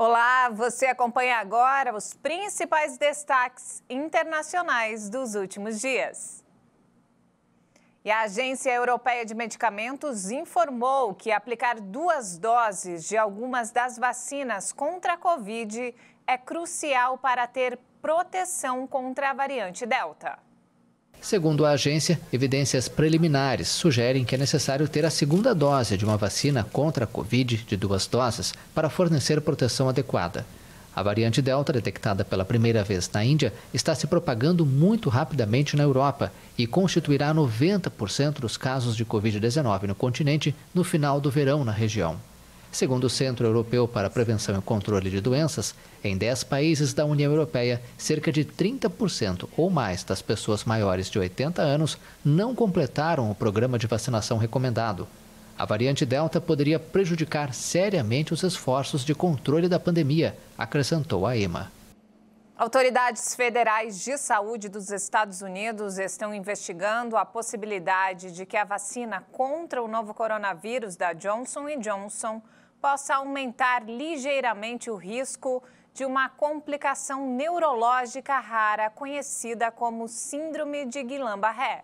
Olá, você acompanha agora os principais destaques internacionais dos últimos dias. E a Agência Europeia de Medicamentos informou que aplicar 2 doses de algumas das vacinas contra a Covid é crucial para ter proteção contra a variante Delta. Segundo a agência, evidências preliminares sugerem que é necessário ter a segunda dose de uma vacina contra a Covid de 2 doses para fornecer proteção adequada. A variante Delta, detectada pela primeira vez na Índia, está se propagando muito rapidamente na Europa e constituirá 90% dos casos de Covid-19 no continente no final do verão na região. Segundo o Centro Europeu para a Prevenção e Controle de Doenças, em 10 países da União Europeia, cerca de 30% ou mais das pessoas maiores de 80 anos não completaram o programa de vacinação recomendado. A variante Delta poderia prejudicar seriamente os esforços de controle da pandemia, acrescentou a EMA. Autoridades federais de saúde dos Estados Unidos estão investigando a possibilidade de que a vacina contra o novo coronavírus da Johnson & Johnson possa aumentar ligeiramente o risco de uma complicação neurológica rara conhecida como Síndrome de Guillain-Barré.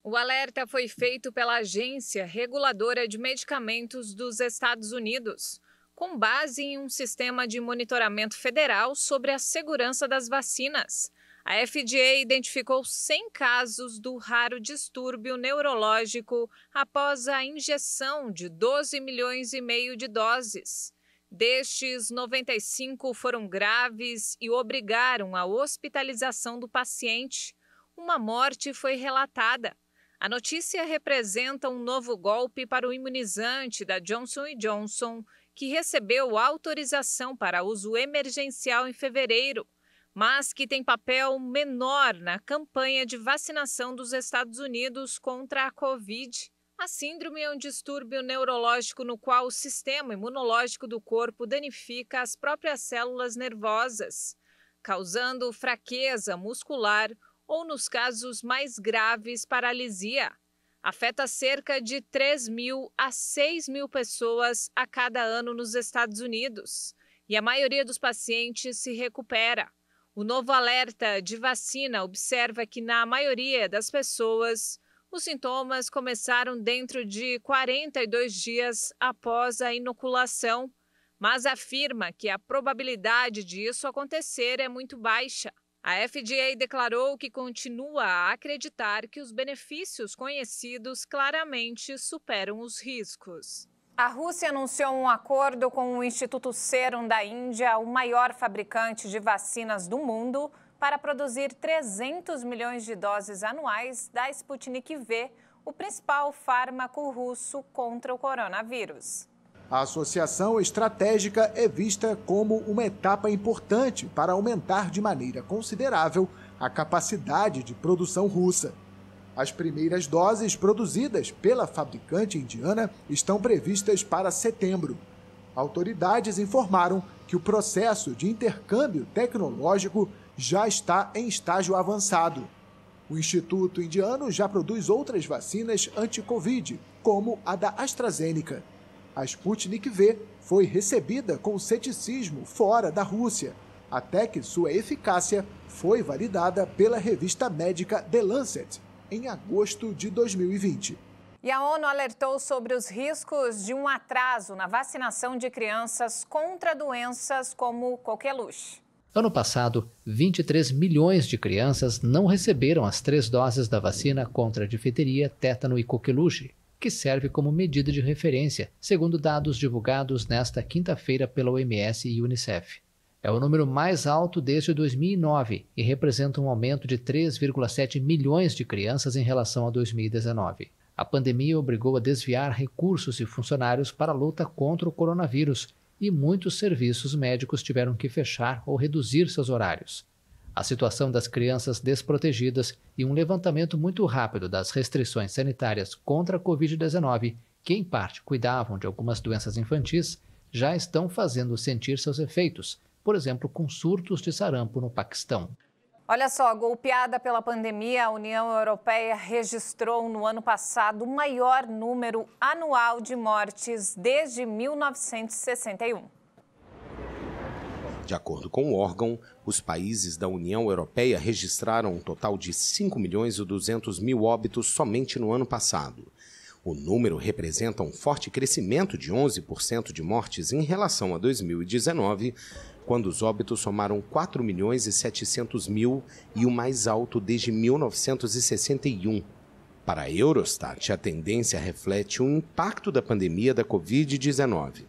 O alerta foi feito pela Agência Reguladora de Medicamentos dos Estados Unidos, com base em um sistema de monitoramento federal sobre a segurança das vacinas. A FDA identificou 100 casos do raro distúrbio neurológico após a injeção de 12 milhões e meio de doses. Destes, 95 foram graves e obrigaram a hospitalização do paciente. Uma morte foi relatada. A notícia representa um novo golpe para o imunizante da Johnson & Johnson, que recebeu autorização para uso emergencial em fevereiro, mas que tem papel menor na campanha de vacinação dos Estados Unidos contra a Covid. A síndrome é um distúrbio neurológico no qual o sistema imunológico do corpo danifica as próprias células nervosas, causando fraqueza muscular ou, nos casos mais graves, paralisia. Afeta cerca de 3.000 a 6.000 pessoas a cada ano nos Estados Unidos, e a maioria dos pacientes se recupera. O novo alerta de vacina observa que, na maioria das pessoas, os sintomas começaram dentro de 42 dias após a inoculação, mas afirma que a probabilidade disso acontecer é muito baixa. A FDA declarou que continua a acreditar que os benefícios conhecidos claramente superam os riscos. A Rússia anunciou um acordo com o Instituto Serum da Índia, o maior fabricante de vacinas do mundo, para produzir 300 milhões de doses anuais da Sputnik V, o principal fármaco russo contra o coronavírus. A associação estratégica é vista como uma etapa importante para aumentar de maneira considerável a capacidade de produção russa. As primeiras doses produzidas pela fabricante indiana estão previstas para setembro. Autoridades informaram que o processo de intercâmbio tecnológico já está em estágio avançado. O Instituto Indiano já produz outras vacinas anti-Covid, como a da AstraZeneca. A Sputnik V foi recebida com ceticismo fora da Rússia, até que sua eficácia foi validada pela revista médica The Lancet em agosto de 2020. E a ONU alertou sobre os riscos de um atraso na vacinação de crianças contra doenças como coqueluche. Ano passado, 23 milhões de crianças não receberam as 3 doses da vacina contra a difteria, tétano e coqueluche, que serve como medida de referência, segundo dados divulgados nesta quinta-feira pela OMS e Unicef. É o número mais alto desde 2009 e representa um aumento de 3,7 milhões de crianças em relação a 2019. A pandemia obrigou a desviar recursos e funcionários para a luta contra o coronavírus e muitos serviços médicos tiveram que fechar ou reduzir seus horários. A situação das crianças desprotegidas e um levantamento muito rápido das restrições sanitárias contra a Covid-19, que em parte cuidavam de algumas doenças infantis, já estão fazendo sentir seus efeitos, por exemplo, com surtos de sarampo no Paquistão. Olha só, golpeada pela pandemia, a União Europeia registrou no ano passado o maior número anual de mortes desde 1961. De acordo com o órgão, os países da União Europeia registraram um total de 5.200.000 óbitos somente no ano passado. O número representa um forte crescimento de 11% de mortes em relação a 2019, quando os óbitos somaram 4.700.000 e o mais alto desde 1961. Para a Eurostat, a tendência reflete o impacto da pandemia da Covid-19.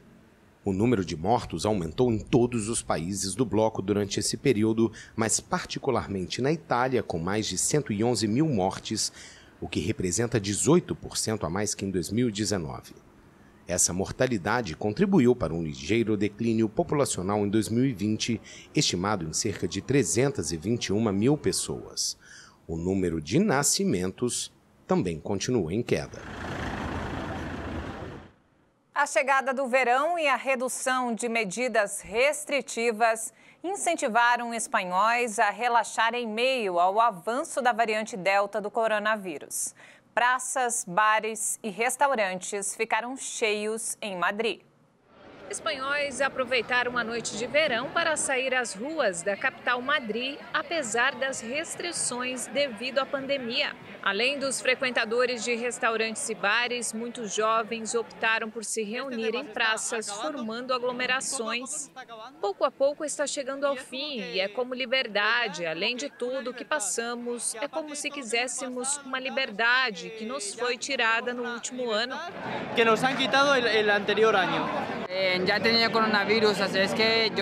O número de mortos aumentou em todos os países do bloco durante esse período, mas particularmente na Itália, com mais de 111.000 mortes, o que representa 18% a mais que em 2019. Essa mortalidade contribuiu para um ligeiro declínio populacional em 2020, estimado em cerca de 321.000 pessoas. O número de nascimentos também continua em queda. A chegada do verão e a redução de medidas restritivas incentivaram espanhóis a relaxar em meio ao avanço da variante Delta do coronavírus. Praças, bares e restaurantes ficaram cheios em Madrid. Espanhóis aproveitaram a noite de verão para sair às ruas da capital Madrid, apesar das restrições devido à pandemia. Além dos frequentadores de restaurantes e bares, muitos jovens optaram por se reunir em praças, formando aglomerações. Pouco a pouco está chegando ao fim e é como liberdade. Além de tudo que passamos, é como se quiséssemos uma liberdade que nos foi tirada no último ano. Que nos han quitado el anterior año. Já tinha coronavírus, assim que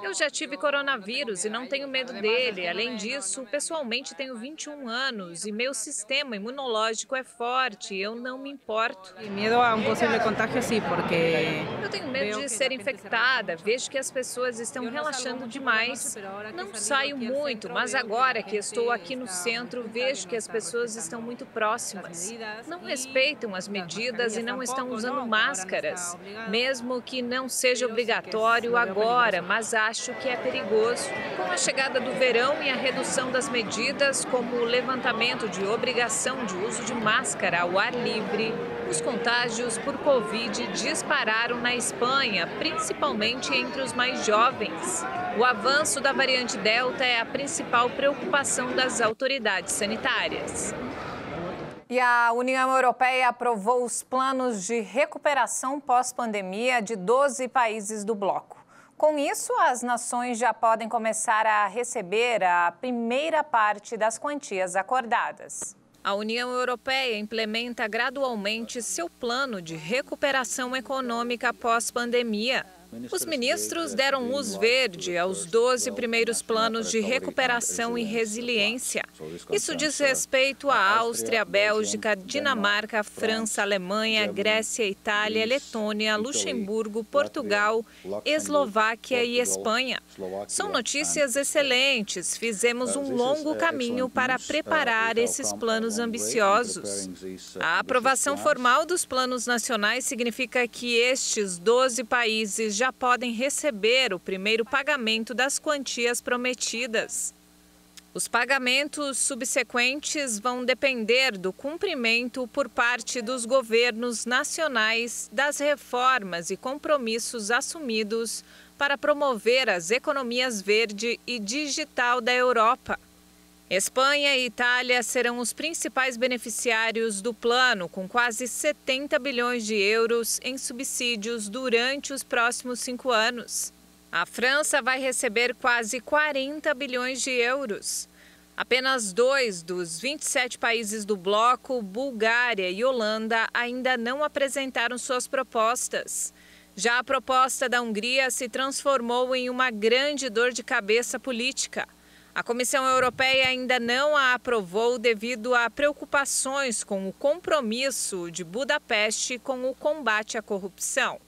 Eu já tive coronavírus e não tenho medo dele. Além disso, pessoalmente tenho 21 anos e meu sistema imunológico é forte. Eu não me importo. Medo a possível contágio, sim, porque eu tenho medo de ser infectada. Vejo que as pessoas estão relaxando demais. Não saio muito, mas agora que estou aqui no centro, vejo que as pessoas estão muito próximas. Não respeitam as medidas e não estão usando máscaras. Mesmo que não seja obrigatório agora, mas acho que é perigoso. Com a chegada do verão e a redução das medidas, como o levantamento de obrigação de uso de máscara ao ar livre, os contágios por Covid dispararam na Espanha, principalmente entre os mais jovens. O avanço da variante Delta é a principal preocupação das autoridades sanitárias. E a União Europeia aprovou os planos de recuperação pós-pandemia de 12 países do bloco. Com isso, as nações já podem começar a receber a primeira parte das quantias acordadas. A União Europeia implementa gradualmente seu plano de recuperação econômica pós-pandemia. Os ministros deram luz verde aos 12 primeiros planos de recuperação e resiliência. Isso diz respeito à Áustria, Bélgica, Dinamarca, França, Alemanha, Grécia, Itália, Letônia, Luxemburgo, Portugal, Eslováquia e Espanha. São notícias excelentes. Fizemos um longo caminho para preparar esses planos ambiciosos. A aprovação formal dos planos nacionais significa que estes 12 países já podem receber o primeiro pagamento das quantias prometidas. Os pagamentos subsequentes vão depender do cumprimento por parte dos governos nacionais das reformas e compromissos assumidos para promover as economias verde e digital da Europa. Espanha e Itália serão os principais beneficiários do plano, com quase 70 bilhões de euros em subsídios durante os próximos 5 anos. A França vai receber quase 40 bilhões de euros. Apenas 2 dos 27 países do bloco, Bulgária e Holanda, ainda não apresentaram suas propostas. Já a proposta da Hungria se transformou em uma grande dor de cabeça política. A Comissão Europeia ainda não a aprovou devido a preocupações com o compromisso de Budapeste com o combate à corrupção.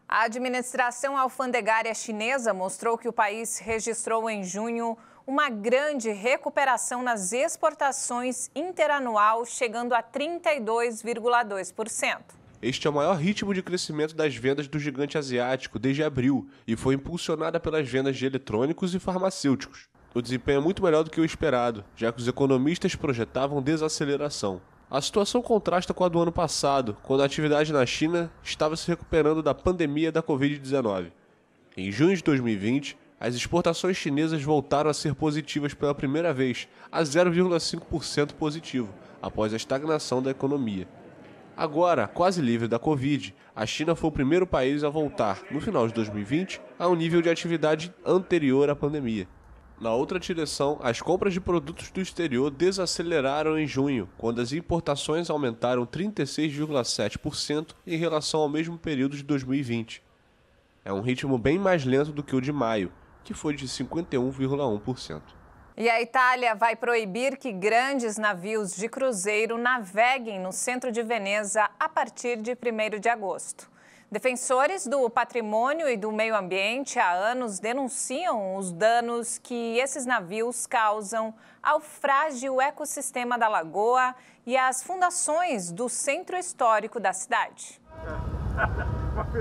A administração alfandegária chinesa mostrou que o país registrou em junho uma grande recuperação nas exportações interanual, chegando a 32,2%. Este é o maior ritmo de crescimento das vendas do gigante asiático desde abril e foi impulsionada pelas vendas de eletrônicos e farmacêuticos. O desempenho é muito melhor do que o esperado, já que os economistas projetavam desaceleração. A situação contrasta com a do ano passado, quando a atividade na China estava se recuperando da pandemia da Covid-19. Em junho de 2020, as exportações chinesas voltaram a ser positivas pela primeira vez, a 0,5% positivo, após a estagnação da economia. Agora, quase livre da Covid, a China foi o primeiro país a voltar, no final de 2020, a um nível de atividade anterior à pandemia. Na outra direção, as compras de produtos do exterior desaceleraram em junho, quando as importações aumentaram 36,7% em relação ao mesmo período de 2020. É um ritmo bem mais lento do que o de maio, que foi de 51,1%. E a Itália vai proibir que grandes navios de cruzeiro naveguem no centro de Veneza a partir de 1º de agosto. Defensores do patrimônio e do meio ambiente há anos denunciam os danos que esses navios causam ao frágil ecossistema da lagoa e às fundações do centro histórico da cidade.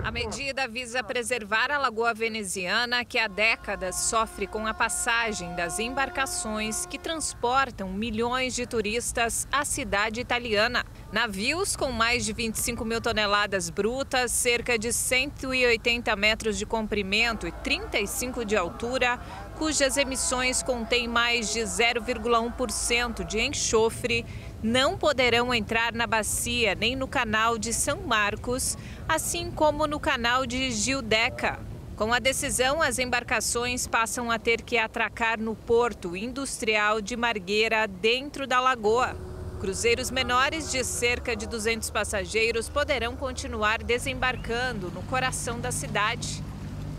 A medida visa preservar a lagoa veneziana, que há décadas sofre com a passagem das embarcações que transportam milhões de turistas à cidade italiana. Navios com mais de 25 mil toneladas brutas, cerca de 180 metros de comprimento e 35 de altura, cujas emissões contêm mais de 0,1% de enxofre, não poderão entrar na bacia nem no canal de São Marcos, assim como no canal de Giudecca. Com a decisão, as embarcações passam a ter que atracar no porto industrial de Marghera, dentro da lagoa. Cruzeiros menores de cerca de 200 passageiros poderão continuar desembarcando no coração da cidade.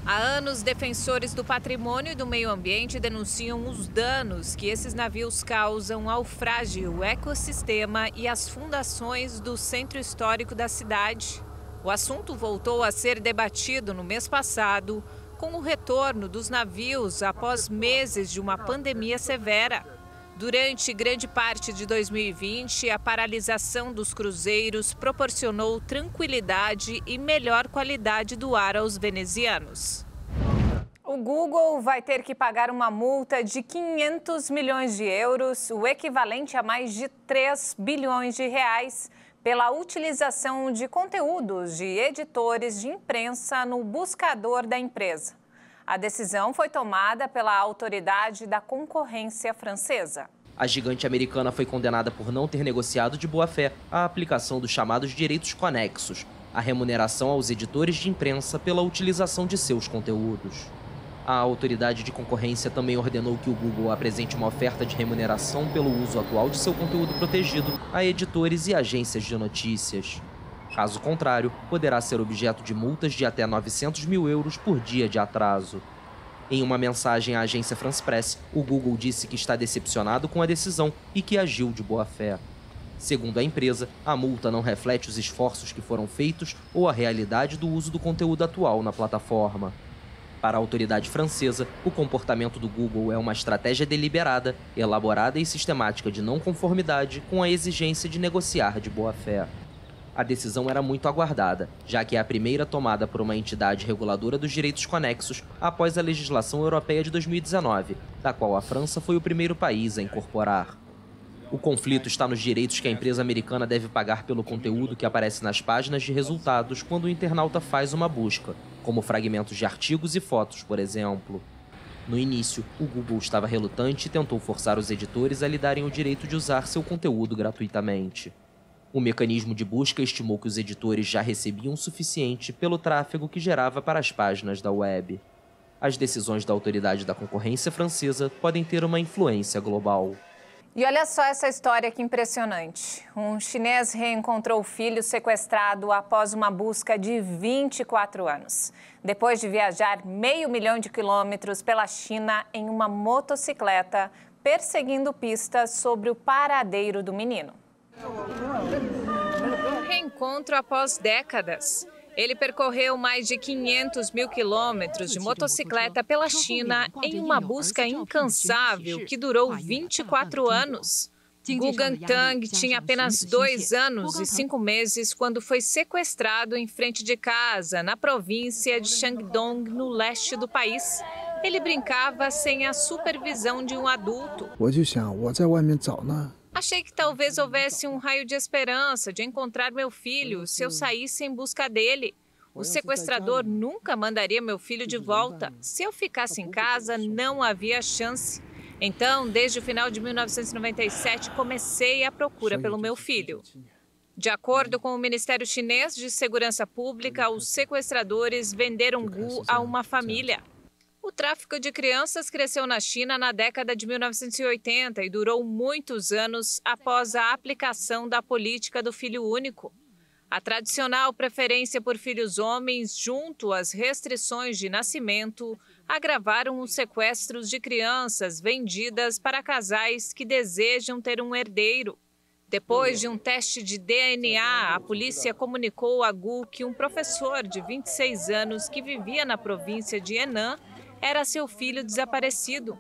Há anos, defensores do patrimônio e do meio ambiente denunciam os danos que esses navios causam ao frágil ecossistema e às fundações do centro histórico da cidade. O assunto voltou a ser debatido no mês passado, com o retorno dos navios após meses de uma pandemia severa. Durante grande parte de 2020, a paralisação dos cruzeiros proporcionou tranquilidade e melhor qualidade do ar aos venezianos. O Google vai ter que pagar uma multa de 500 milhões de euros, o equivalente a mais de 3 bilhões de reais, pela utilização de conteúdos de editores de imprensa no buscador da empresa. A decisão foi tomada pela Autoridade da Concorrência francesa. A gigante americana foi condenada por não ter negociado de boa-fé a aplicação dos chamados direitos conexos, a remuneração aos editores de imprensa pela utilização de seus conteúdos. A Autoridade de Concorrência também ordenou que o Google apresente uma oferta de remuneração pelo uso atual de seu conteúdo protegido a editores e agências de notícias. Caso contrário, poderá ser objeto de multas de até 900 mil euros por dia de atraso. Em uma mensagem à agência France Press, o Google disse que está decepcionado com a decisão e que agiu de boa fé. Segundo a empresa, a multa não reflete os esforços que foram feitos ou a realidade do uso do conteúdo atual na plataforma. Para a autoridade francesa, o comportamento do Google é uma estratégia deliberada, elaborada e sistemática de não conformidade com a exigência de negociar de boa fé. A decisão era muito aguardada, já que é a primeira tomada por uma entidade reguladora dos direitos conexos após a legislação europeia de 2019, da qual a França foi o primeiro país a incorporar. O conflito está nos direitos que a empresa americana deve pagar pelo conteúdo que aparece nas páginas de resultados quando o internauta faz uma busca, como fragmentos de artigos e fotos, por exemplo. No início, o Google estava relutante e tentou forçar os editores a lhe darem o direito de usar seu conteúdo gratuitamente. O mecanismo de busca estimou que os editores já recebiam o suficiente pelo tráfego que gerava para as páginas da web. As decisões da Autoridade da Concorrência francesa podem ter uma influência global. E olha só essa história que impressionante. Um chinês reencontrou o filho sequestrado após uma busca de 24 anos. Depois de viajar 500 mil quilômetros pela China em uma motocicleta, perseguindo pistas sobre o paradeiro do menino. Reencontro após décadas. Ele percorreu mais de 500 mil quilômetros de motocicleta pela China em uma busca incansável que durou 24 anos. Gu Gangtang tinha apenas 2 anos e 5 meses quando foi sequestrado em frente de casa, na província de Shandong, no leste do país. Ele brincava sem a supervisão de um adulto. Achei que talvez houvesse um raio de esperança de encontrar meu filho se eu saísse em busca dele. O sequestrador nunca mandaria meu filho de volta. Se eu ficasse em casa, não havia chance. Então, desde o final de 1997, comecei a procura pelo meu filho. De acordo com o Ministério Chinês de Segurança Pública, os sequestradores venderam Gu a uma família. O tráfico de crianças cresceu na China na década de 1980 e durou muitos anos após a aplicação da política do filho único. A tradicional preferência por filhos homens, junto às restrições de nascimento, agravaram os sequestros de crianças vendidas para casais que desejam ter um herdeiro. Depois de um teste de DNA, a polícia comunicou a Gu que um professor de 26 anos que vivia na província de Henan era seu filho desaparecido.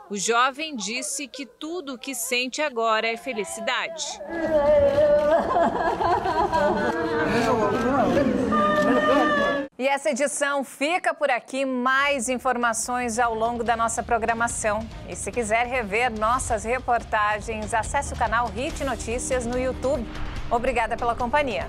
O jovem disse que tudo o que sente agora é felicidade. E essa edição fica por aqui. Mais informações ao longo da nossa programação. E se quiser rever nossas reportagens, acesse o canal HIT Notícias no YouTube. Obrigada pela companhia.